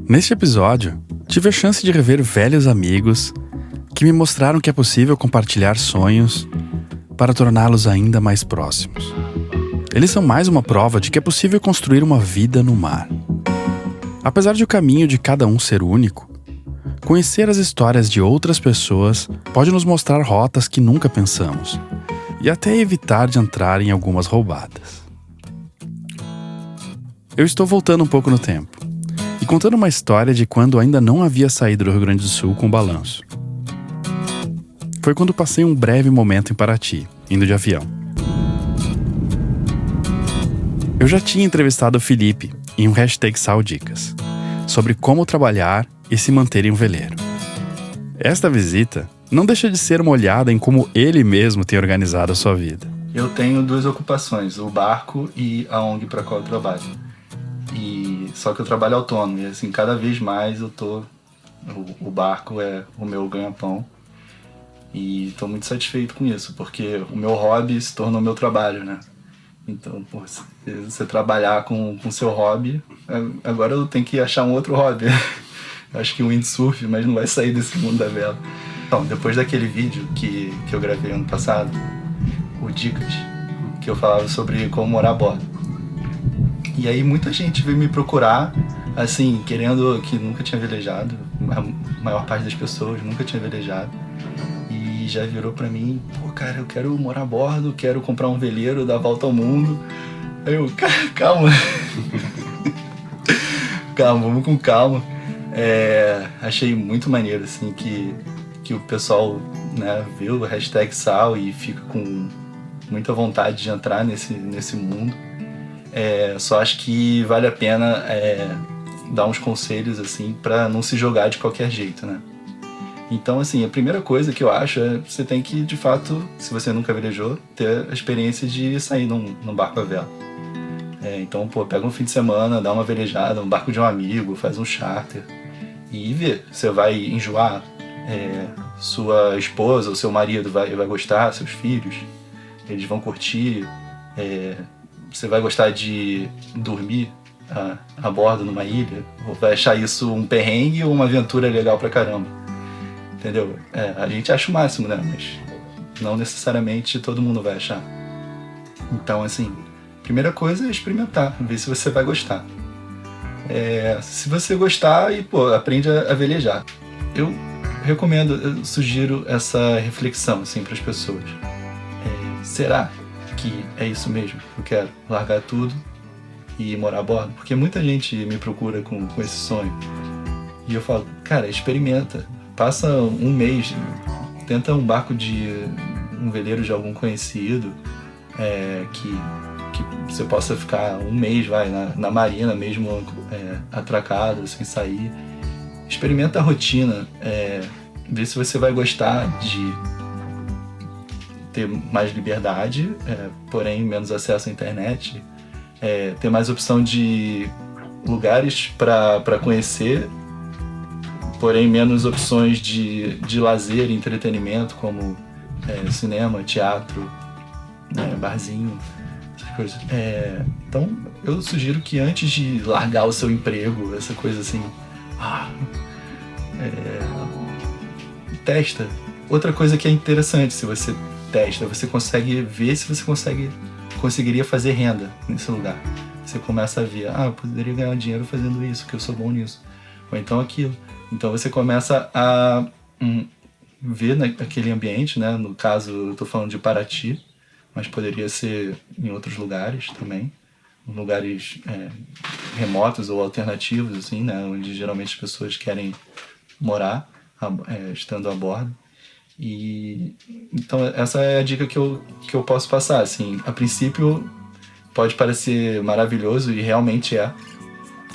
Neste episódio, tive a chance de rever velhos amigos que me mostraram que é possível compartilhar sonhos para torná-los ainda mais próximos. Eles são mais uma prova de que é possível construir uma vida no mar. Apesar de o caminho de cada um ser único, conhecer as histórias de outras pessoas pode nos mostrar rotas que nunca pensamos e até evitar de entrar em algumas roubadas. Eu estou voltando um pouco no tempo e contando uma história de quando ainda não havia saído do Rio Grande do Sul com o balanço. Foi quando passei um breve momento em Paraty, indo de avião. Eu já tinha entrevistado o Felipe em um #SalDicas sobre como trabalhar e se manter em um veleiro. Esta visita não deixa de ser uma olhada em como ele mesmo tem organizado a sua vida. Eu tenho 2 ocupações, o barco e a ONG para qual eu trabalho. Só que eu trabalho autônomo e assim, cada vez mais o barco é o meu ganha-pão. E estou muito satisfeito com isso, porque o meu hobby se tornou meu trabalho, né? Então, você trabalhar com o seu hobby, agora eu tenho que achar um outro hobby. Acho que o windsurf, mas não vai sair desse mundo da vela. Então, depois daquele vídeo que eu gravei ano passado, o Dicas, que eu falava sobre como morar a bordo. E aí muita gente veio me procurar, assim, querendo, que nunca tinha velejado, a maior parte das pessoas nunca tinha velejado. E já virou pra mim, pô, cara, eu quero morar a bordo, quero comprar um veleiro, dar a volta ao mundo. Aí eu, calma. Calma, vamos com calma. Achei muito maneiro, assim, que o pessoal, né, vê o #Sal e fica com muita vontade de entrar nesse mundo. Só acho que vale a pena dar uns conselhos, assim, pra não se jogar de qualquer jeito, né? Então, assim, a primeira coisa que eu acho é você tem que, de fato, se você nunca velejou, ter a experiência de sair num barco à vela. Então, pega um fim de semana, dá uma velejada, um barco de um amigo, faz um charter e vê. Você vai enjoar, sua esposa ou seu marido vai gostar, seus filhos, eles vão curtir, você vai gostar de dormir a bordo numa ilha, ou vai achar isso um perrengue ou uma aventura legal pra caramba. Entendeu? A gente acha o máximo, né? Mas não necessariamente todo mundo vai achar. Então, assim, primeira coisa é experimentar, ver se você vai gostar. Se você gostar, aprende a velejar. Eu recomendo, eu sugiro essa reflexão, assim, para as pessoas. Será que é isso mesmo? Eu quero largar tudo e morar a bordo? Porque muita gente me procura com esse sonho. E eu falo, cara, experimenta. Passa um mês, tenta um barco um veleiro de algum conhecido, que você possa ficar um mês, na marina mesmo, atracado, sem sair. Experimenta a rotina, vê se você vai gostar de ter mais liberdade, porém menos acesso à internet, ter mais opção de lugares para conhecer, porém menos opções de lazer e entretenimento, como cinema, teatro, barzinho, essas coisas. Então, eu sugiro que antes de largar o seu emprego, essa coisa assim, testa. Outra coisa que é interessante, se você testa, você consegue ver se você conseguiria fazer renda nesse lugar. Você começa a ver, eu poderia ganhar dinheiro fazendo isso, que eu sou bom nisso. Ou então aquilo. Então você começa a ver naquele ambiente, né? No caso, eu estou falando de Paraty, mas poderia ser em outros lugares também, lugares remotos ou alternativos, assim, né? Onde geralmente as pessoas querem morar, estando a bordo. E então essa é a dica que eu posso passar, assim. A princípio pode parecer maravilhoso e realmente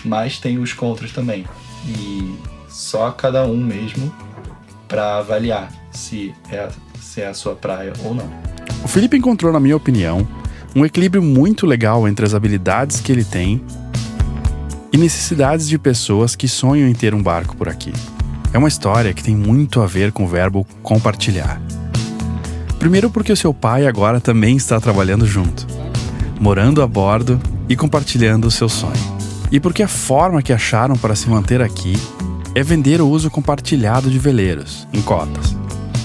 mas tem os contras também. E só cada um mesmo para avaliar se é a sua praia ou não. O Felipe encontrou, na minha opinião, um equilíbrio muito legal entre as habilidades que ele tem e necessidades de pessoas que sonham em ter um barco por aqui. É uma história que tem muito a ver com o verbo compartilhar. Primeiro porque o seu pai agora também está trabalhando junto, morando a bordo e compartilhando o seu sonho. E porque a forma que acharam para se manter aqui é vender o uso compartilhado de veleiros, em cotas.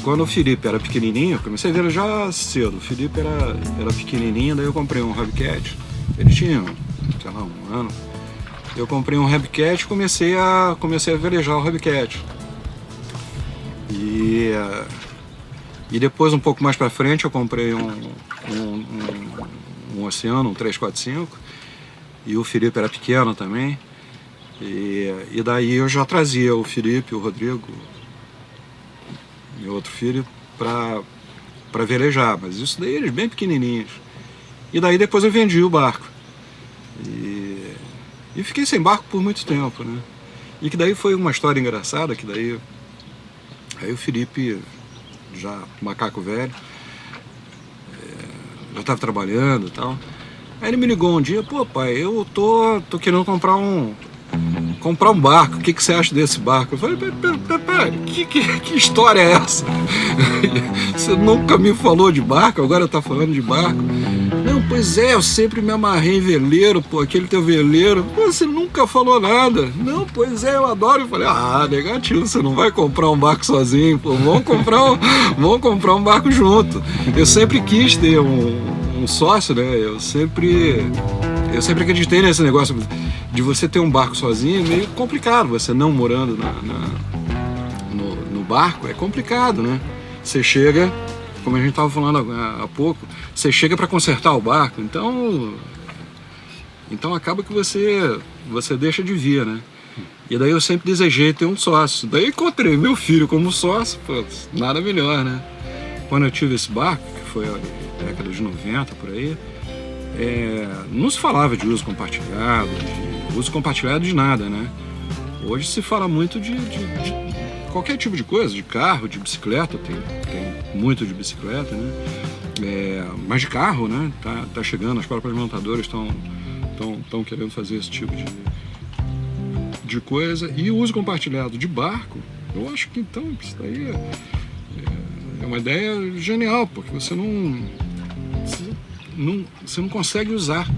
Quando o Felipe era pequenininho, eu comecei a velejar cedo. O Felipe era pequenininho, daí eu comprei um Hobcat. Ele tinha, sei lá, 1 ano. Eu comprei um Hobcat e comecei a velejar o Hobcat. E depois, um pouco mais pra frente, eu comprei um Oceano, um 345. E o Felipe era pequeno também. E daí eu já trazia o Felipe, o Rodrigo, meu outro filho, para velejar, mas isso daí eles bem pequenininhos. E daí depois eu vendi o barco. E fiquei sem barco por muito tempo, né? E que daí foi uma história engraçada, que daí aí o Felipe, já macaco velho, já estava trabalhando e tal. Aí ele me ligou um dia: pô, pai, eu tô querendo comprar um barco, o que você acha desse barco? Eu falei: pera, que história é essa? Você nunca me falou de barco, agora tá falando de barco? Não, pois é, eu sempre me amarrei em veleiro, pô, aquele teu veleiro. Pô, você nunca falou nada. Não, pois é, eu adoro. Eu falei: negativo, você não vai comprar um barco sozinho, pô, vamos comprar um barco junto. Eu sempre quis ter um sócio, né? Eu sempre acreditei nesse negócio de você ter um barco sozinho. É meio complicado, você não morando no barco, é complicado, né? Você chega, como a gente estava falando há pouco, você chega para consertar o barco, então acaba que você deixa de vir, né? E daí eu sempre desejei ter um sócio. Daí encontrei meu filho como sócio, pô, nada melhor, né? Quando eu tive esse barco, que foi a década de 90, por aí, não se falava de uso compartilhado, de nada, né? Hoje se fala muito de qualquer tipo de coisa, de carro, de bicicleta, tem muito de bicicleta, né? Mas de carro, né? Tá chegando, as próprias montadoras estão querendo fazer esse tipo de coisa. E o uso compartilhado de barco, eu acho que então isso daí é uma ideia genial, porque você não consegue usar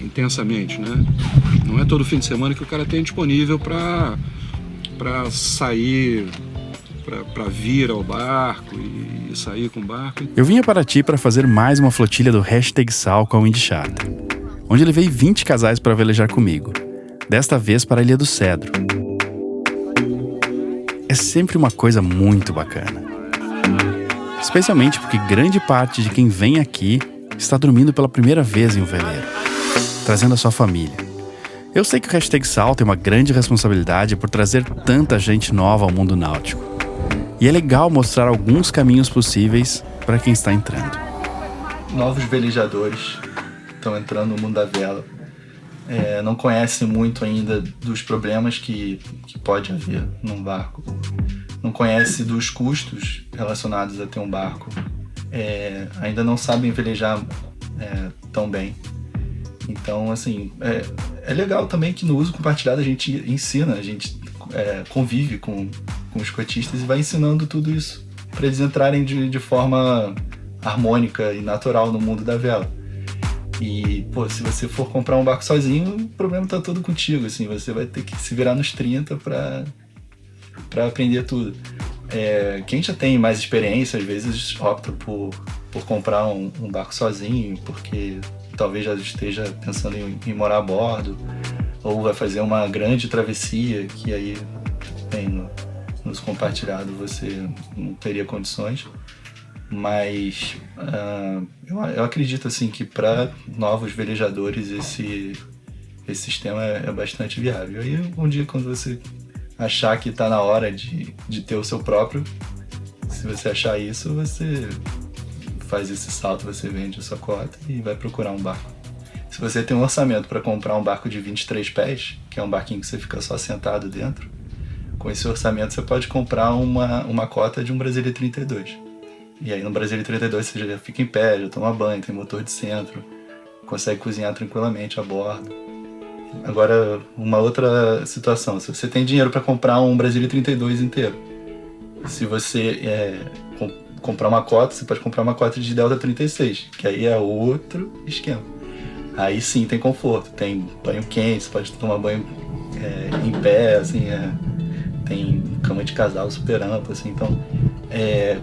intensamente, né? Não é todo fim de semana que o cara tem disponível para sair, para vir ao barco e sair com o barco. Eu vim a Paraty para fazer mais uma flotilha do #Sal com a Windy Charter, onde levei 20 casais para velejar comigo, desta vez para a Ilha do Cedro. É sempre uma coisa muito bacana, especialmente porque grande parte de quem vem aqui está dormindo pela primeira vez em um veleiro, trazendo a sua família. Eu sei que o #Sal tem uma grande responsabilidade por trazer tanta gente nova ao mundo náutico. E é legal mostrar alguns caminhos possíveis para quem está entrando. Novos velejadores estão entrando no mundo da vela. Não conhecem muito ainda dos problemas que pode haver num barco. Não conhecem dos custos relacionados a ter um barco. Ainda não sabem velejar tão bem. Então, assim, é legal também que no uso compartilhado a gente ensina, a gente convive com os cotistas e vai ensinando tudo isso para eles entrarem de forma harmônica e natural no mundo da vela. E, pô, se você for comprar um barco sozinho, o problema tá todo contigo, assim, você vai ter que se virar nos 30 para aprender tudo. Quem já tem mais experiência, às vezes opta por comprar um barco sozinho, porque talvez já esteja pensando em morar a bordo, ou vai fazer uma grande travessia, que aí no uso compartilhado você não teria condições. Mas eu acredito assim, que para novos velejadores esse sistema é bastante viável. E aí, um dia, quando você achar que está na hora de ter o seu próprio, se você achar isso, você faz esse salto, você vende a sua cota e vai procurar um barco. Se você tem um orçamento para comprar um barco de 23 pés, que é um barquinho que você fica só sentado dentro, com esse orçamento você pode comprar uma cota de um Brasília 32. E aí no Brasília 32 você já fica em pé, já toma banho, tem motor de centro, consegue cozinhar tranquilamente a bordo. Agora, uma outra situação, se você tem dinheiro para comprar um Brasília 32 inteiro, se você comprar uma cota, você pode comprar uma cota de Delta 36, que aí é outro esquema. Aí sim tem conforto, tem banho quente, você pode tomar banho em pé, assim, tem cama de casal super ampla, assim, então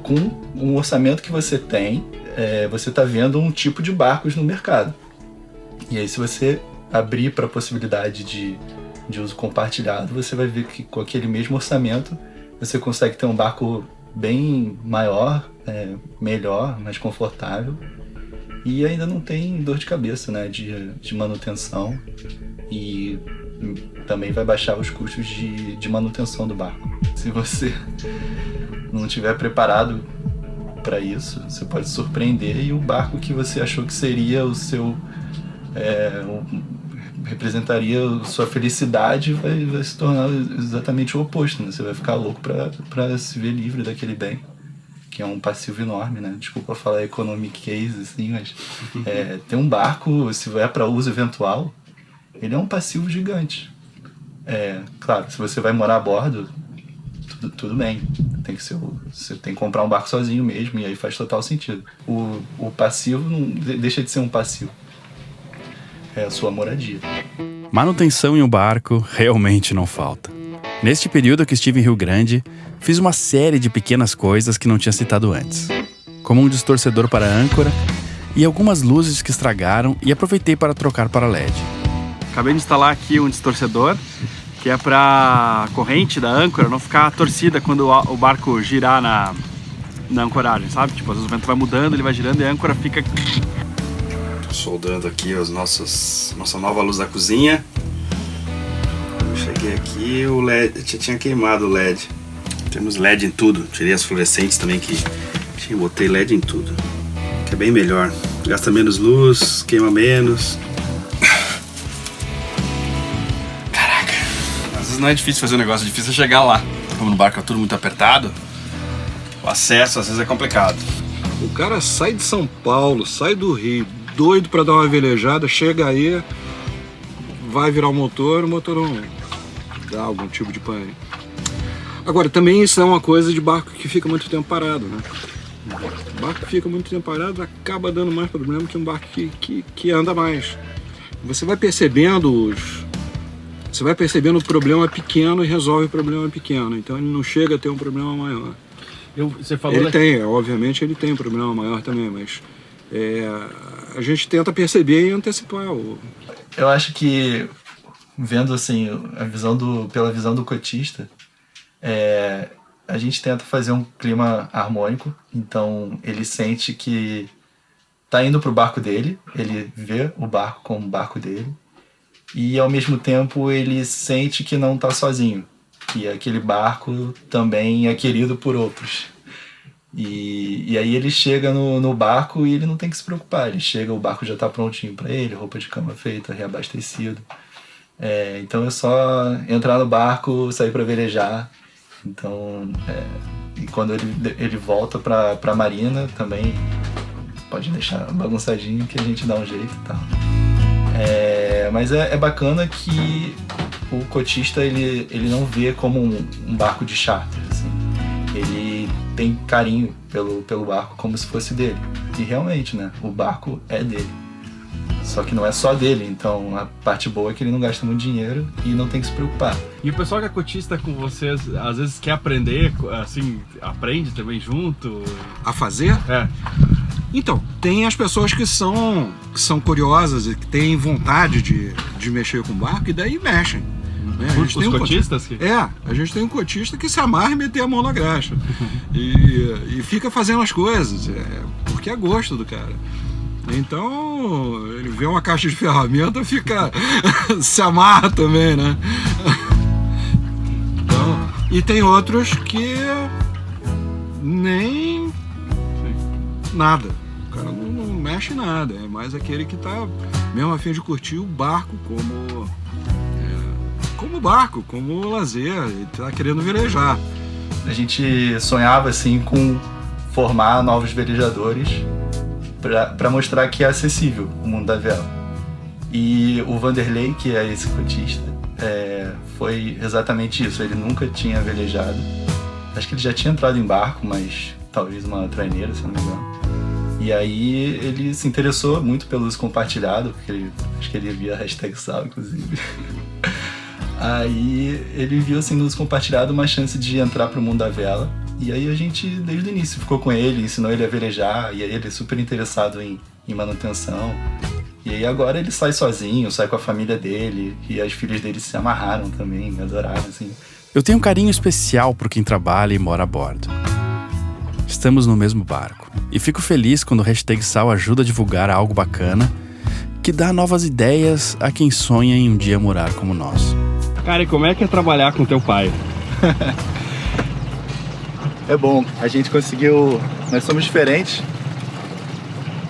com um orçamento que você tem, você está vendo um tipo de barcos no mercado. E aí se você abrir para a possibilidade de uso compartilhado, você vai ver que com aquele mesmo orçamento você consegue ter um barco bem maior, melhor, mais confortável, e ainda não tem dor de cabeça, né, de manutenção, e também vai baixar os custos de manutenção do barco. Se você não estiver preparado para isso, você pode surpreender e o barco que você achou que seria o seu representaria a sua felicidade vai se tornar exatamente o oposto, né? Você vai ficar louco para se ver livre daquele bem, que é um passivo enorme, né? Desculpa falar economic case, assim, mas ter um barco, se vai para uso eventual, ele é um passivo gigante. Claro, se você vai morar a bordo, tudo bem, você tem que comprar um barco sozinho mesmo, e aí faz total sentido. O passivo não deixa de ser um passivo. É a sua moradia. Manutenção em um barco realmente não falta. Neste período que estive em Rio Grande, fiz uma série de pequenas coisas que não tinha citado antes, como um distorcedor para a âncora e algumas luzes que estragaram, e aproveitei para trocar para LED. Acabei de instalar aqui um distorcedor, que é para a corrente da âncora não ficar torcida quando o barco girar na ancoragem, sabe? Tipo, às vezes o vento vai mudando, ele vai girando e a âncora fica... Soldando aqui nossa nova luz da cozinha. Eu cheguei aqui, o LED, tinha queimado o LED. Temos LED em tudo, tirei as fluorescentes também botei LED em tudo, que é bem melhor, gasta menos luz, queima menos. Caraca, às vezes não é difícil fazer um negócio, difícil é chegar lá. Como no barco é tudo muito apertado, o acesso às vezes é complicado. O cara sai de São Paulo, sai do Rio, doido pra dar uma velejada, chega aí, vai virar o motor não dá algum tipo de pane. Agora, também isso é uma coisa de barco que fica muito tempo parado, né? O barco que fica muito tempo parado acaba dando mais problema que um barco que anda mais. Você vai percebendo o problema pequeno e resolve o problema pequeno, então ele não chega a ter um problema maior. Você falou obviamente ele tem um problema maior também, mas a gente tenta perceber e antecipar. Eu acho que, vendo assim, pela visão do cotista, a gente tenta fazer um clima harmônico, então ele sente que tá indo pro barco dele, ele vê o barco como o barco dele, e ao mesmo tempo ele sente que não tá sozinho, que aquele barco também é querido por outros. E aí ele chega no barco e ele não tem que se preocupar. Ele chega, o barco já está prontinho para ele, roupa de cama feita, reabastecido. Então é só entrar no barco, sair para velejar. Então, e quando ele volta para a marina também, pode deixar bagunçadinho que a gente dá um jeito e tal. Mas é bacana que o cotista ele não vê como um barco de charter, assim. Ele tem carinho pelo barco como se fosse dele. E realmente, né? O barco é dele. Só que não é só dele, então a parte boa é que ele não gasta muito dinheiro e não tem que se preocupar. E o pessoal que é cotista com vocês, às vezes quer aprender, assim, aprende também junto? A fazer? Então, tem as pessoas que são curiosas e que têm vontade de mexer com o barco e daí mexem. Os cotistas? A gente tem um cotista que se amarra e meter a mão na graxa. e fica fazendo as coisas, porque é gosto do cara. Então, ele vê uma caixa de ferramenta, fica se amarra também, né? Então, e tem outros que nem nada. O cara não mexe nada, é mais aquele que tá mesmo a fim de curtir o barco como barco, como lazer, ele tá querendo velejar. A gente sonhava assim com formar novos velejadores para mostrar que é acessível o mundo da vela. E o Vanderlei, que é esse cotista, foi exatamente isso. Ele nunca tinha velejado. Acho que ele já tinha entrado em barco, mas talvez uma traineira, se não me engano. E aí ele se interessou muito pelo uso compartilhado, porque acho que ele via #sal, inclusive. Aí ele viu assim no uso compartilhado uma chance de entrar pro mundo da vela. E aí a gente, desde o início, ficou com ele, ensinou ele a velejar, e aí ele é super interessado em manutenção. E aí agora ele sai sozinho, sai com a família dele, e as filhas dele se amarraram também, me adoraram, assim. Eu tenho um carinho especial por quem trabalha e mora a bordo. Estamos no mesmo barco, e fico feliz quando o #sal ajuda a divulgar algo bacana, que dá novas ideias a quem sonha em um dia morar como nós. Cara, e como é que é trabalhar com teu pai? É bom, a gente conseguiu... Nós somos diferentes.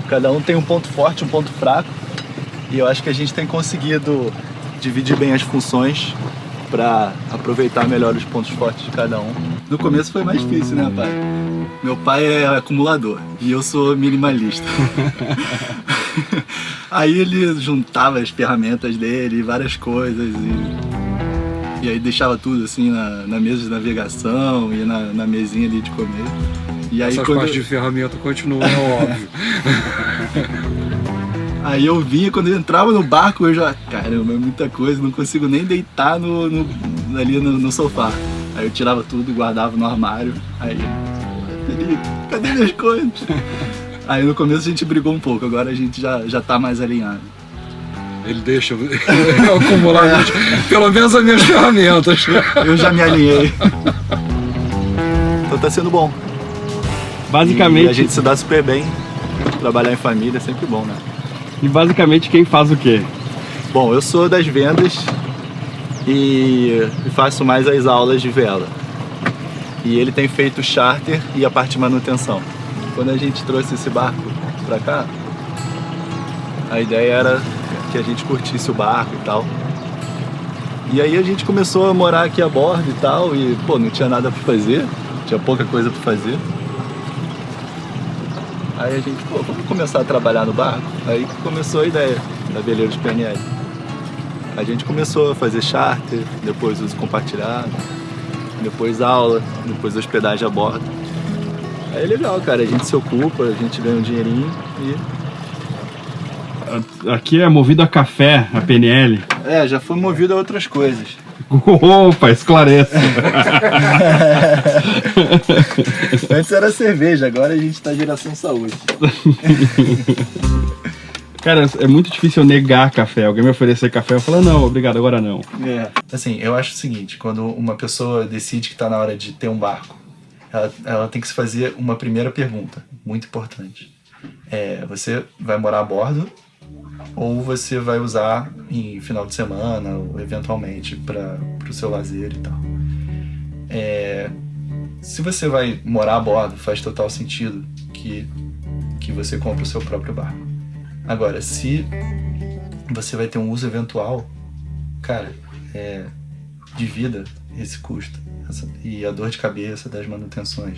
Cada um tem um ponto forte, um ponto fraco. E eu acho que a gente tem conseguido dividir bem as funções para aproveitar melhor os pontos fortes de cada um. No começo foi mais difícil, né, pai? Meu pai é acumulador e eu sou minimalista. Aí ele juntava as ferramentas dele, várias coisas, e aí deixava tudo assim na mesa de navegação e na mesinha ali de comer. E aí, essas partes de ferramenta continuam, é óbvio. Aí eu vinha, quando eu entrava no barco, eu já... Caramba, é muita coisa, não consigo nem deitar ali no sofá. Aí eu tirava tudo, guardava no armário. Aí, Felipe, cadê minhas coisas? Aí no começo a gente brigou um pouco, agora a gente já tá mais alinhado. Ele deixa eu acumular pelo menos as minhas ferramentas. Eu já me alinhei. Então tá sendo bom. Basicamente... E a gente se dá super bem. Trabalhar em família é sempre bom, né? E basicamente quem faz o quê? Bom, eu sou das vendas e faço mais as aulas de vela. E ele tem feito o charter e a parte de manutenção. Quando a gente trouxe esse barco pra cá, a ideia era que a gente curtisse o barco e tal. E aí a gente começou a morar aqui a bordo e tal, e pô, não tinha nada pra fazer, tinha pouca coisa pra fazer. Aí a gente, pô, vamos começar a trabalhar no barco? Aí começou a ideia da Veleiros PNL. A gente começou a fazer charter, depois uso compartilhado, depois aula, depois hospedagem a bordo. Aí é legal, cara, a gente se ocupa, a gente ganha um dinheirinho e... Aqui é movido a café, a PNL. É, já foi movido a outras coisas. Opa, esclareça. Antes era cerveja, agora a gente tá geração saúde. Cara, é muito difícil eu negar café. Alguém me oferecer café, eu falo, não, obrigado, agora não. É. Assim, eu acho o seguinte, quando uma pessoa decide que tá na hora de ter um barco, ela tem que se fazer uma primeira pergunta, muito importante. Você vai morar a bordo ou você vai usar em final de semana ou eventualmente para o seu lazer e tal. Se você vai morar a bordo, faz total sentido que você compre o seu próprio barco. Agora, se você vai ter um uso eventual, cara, divida esse custo e a dor de cabeça das manutenções.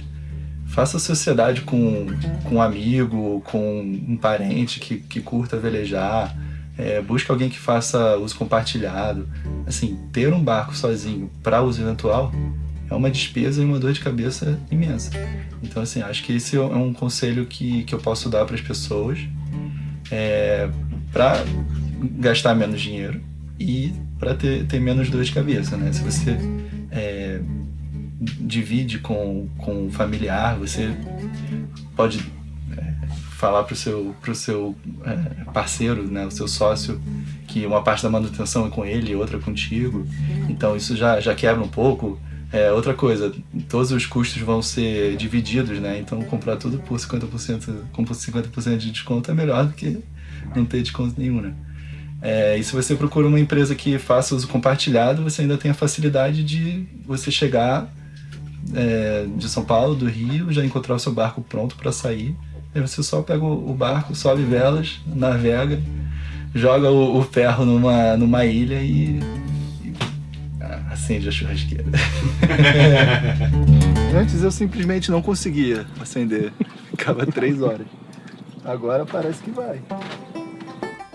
Faça sociedade com um amigo, com um parente que curta velejar. Busque alguém que faça uso compartilhado. Assim, ter um barco sozinho para uso eventual é uma despesa e uma dor de cabeça imensa. Então, assim, acho que esse é um conselho que eu posso dar para as pessoas para gastar menos dinheiro e para ter menos dor de cabeça, né? Se você divide com um familiar, você pode falar pro seu parceiro, né, o seu sócio, que uma parte da manutenção é com ele e outra contigo. Então isso já quebra um pouco. Outra coisa, todos os custos vão ser divididos, né? Então comprar tudo por 50%, com 50% de desconto é melhor do que não ter desconto nenhum, né? E se você procura uma empresa que faça uso compartilhado, você ainda tem a facilidade de você chegar de São Paulo, do Rio, já encontrar o seu barco pronto para sair. Aí você só pega o barco, sobe velas, navega, joga o ferro numa ilha e acende a churrasqueira. Antes eu simplesmente não conseguia acender, ficava 3 horas. Agora parece que vai.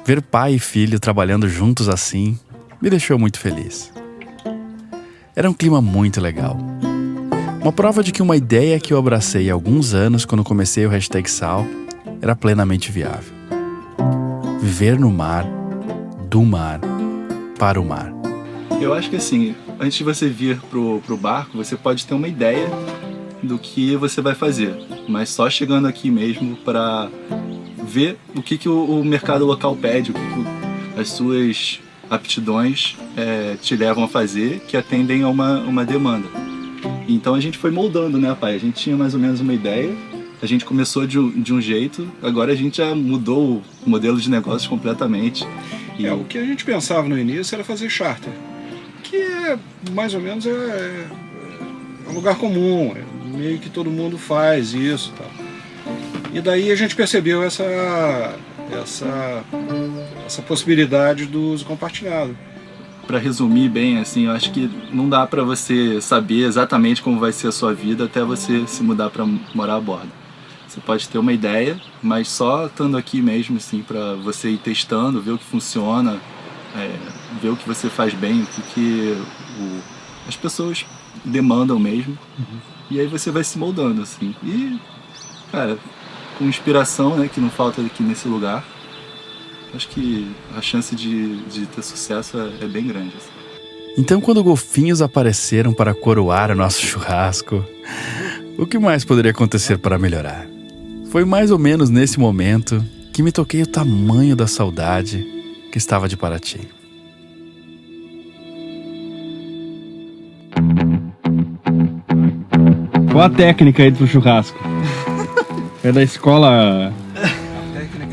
Ver pai e filho trabalhando juntos assim me deixou muito feliz. Era um clima muito legal. Uma prova de que uma ideia que eu abracei há alguns anos quando comecei o #sal era plenamente viável. Viver no mar, do mar, para o mar. Eu acho que assim, antes de você vir pro barco, você pode ter uma ideia do que você vai fazer, mas só chegando aqui mesmo para ver o que o mercado local pede, o que as suas aptidões te levam a fazer, que atendem a uma demanda. Então a gente foi moldando, né, pai? A gente tinha mais ou menos uma ideia, a gente começou de um jeito, agora a gente já mudou o modelo de negócios completamente. O que a gente pensava no início era fazer charter, que mais ou menos é um lugar comum, meio que todo mundo faz isso, tal. E daí a gente percebeu essa possibilidade do uso compartilhado. Para resumir bem, assim, eu acho que não dá para você saber exatamente como vai ser a sua vida até você se mudar para morar a bordo. Você pode ter uma ideia, mas só estando aqui mesmo, assim, para você ir testando, ver o que funciona, ver o que você faz bem, o que as pessoas demandam mesmo. E aí você vai se moldando, assim. E, cara, com inspiração, né, que não falta aqui nesse lugar, acho que a chance de ter sucesso é bem grande. Assim. Então, quando golfinhos apareceram para coroar o nosso churrasco, o que mais poderia acontecer para melhorar? Foi mais ou menos nesse momento que me toquei o tamanho da saudade que estava de Paraty. Qual a técnica aí pro churrasco? É da escola...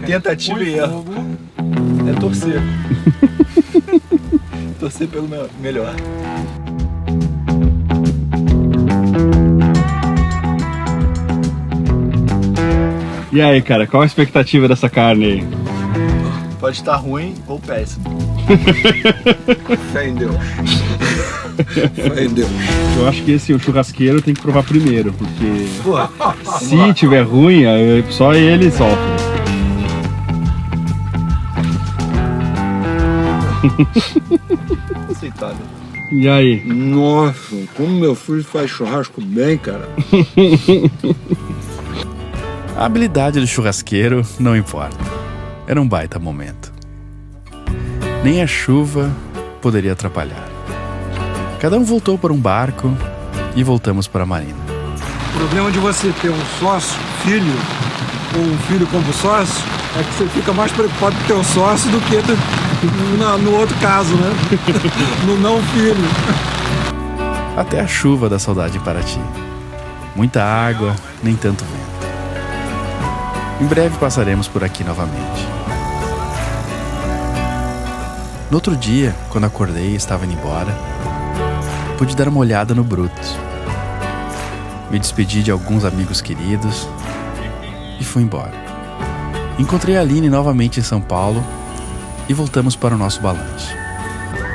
Tentativa e erro. É torcer. Torcer pelo melhor. E aí, cara, qual a expectativa dessa carne aí? Pode estar ruim ou péssimo. Fé em Deus. Fé em Deus. Eu acho que o churrasqueiro tem que provar primeiro, porque Porra, se tiver ruim, só ele sofre. aceitável. E aí? Nossa, como meu filho faz churrasco bem, cara. A habilidade do churrasqueiro não importa. Era um baita momento. Nem a chuva poderia atrapalhar. Cada um voltou para um barco e voltamos para a marina. O problema de você ter um sócio, filho, ou um filho como sócio, é que você fica mais preocupado com o teu sócio do que no outro caso, né? No não filho. Até a chuva da saudade em Paraty. Muita água, nem tanto vento. Em breve passaremos por aqui novamente. No outro dia, quando acordei e estava indo embora, pude dar uma olhada no Brutus. Me despedi de alguns amigos queridos e fui embora. Encontrei a Aline novamente em São Paulo e voltamos para o nosso balanço.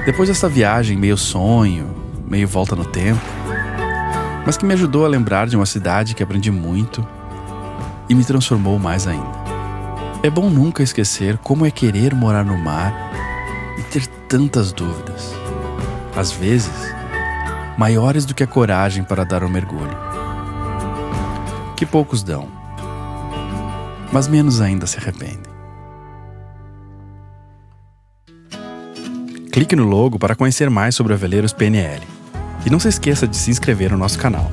Depois dessa viagem meio sonho, meio volta no tempo, mas que me ajudou a lembrar de uma cidade que aprendi muito e me transformou mais ainda. É bom nunca esquecer como é querer morar no mar e ter tantas dúvidas, às vezes maiores do que a coragem para dar um mergulho, que poucos dão, mas menos ainda se arrependem. Clique no logo para conhecer mais sobre o Veleiros PNL e não se esqueça de se inscrever no nosso canal.